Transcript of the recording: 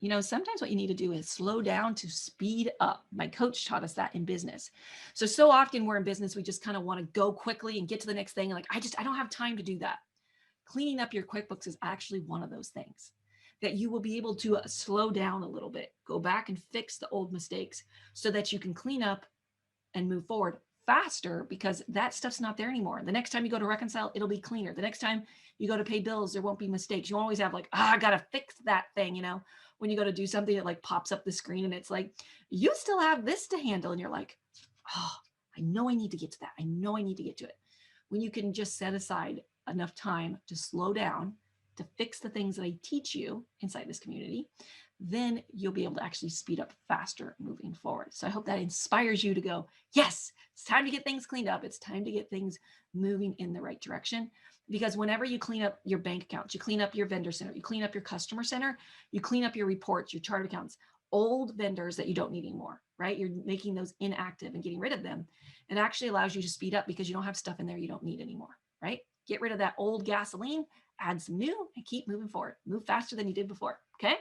You know, sometimes what you need to do is slow down to speed up. My coach taught us that in business. So often we're in business, we just kind of want to go quickly and get to the next thing. Like, I don't have time to do that. Cleaning up your QuickBooks is actually one of those things that you will be able to slow down a little bit, go back and fix the old mistakes so that you can clean up and move forward faster because that stuff's not there anymore. The next time you go to reconcile, it'll be cleaner. The next time you go to pay bills, there won't be mistakes. You always have like, I gotta fix that thing, you know, when you go to do something, it like pops up the screen and it's like, you still have this to handle. And you're like, oh, I know I need to get to that. I know I need to get to it. When you can just set aside enough time to slow down, to fix the things that I teach you inside this community, then you'll be able to actually speed up faster moving forward. So I hope that inspires you to go, yes, it's time to get things cleaned up. It's time to get things moving in the right direction. Because whenever you clean up your bank accounts, you clean up your vendor center, you clean up your customer center, you clean up your reports, your chart accounts, old vendors that you don't need anymore, right? You're making those inactive and getting rid of them. It actually allows you to speed up because you don't have stuff in there you don't need anymore, right? Get rid of that old gasoline, add some new, and keep moving forward. Move faster than you did before, okay?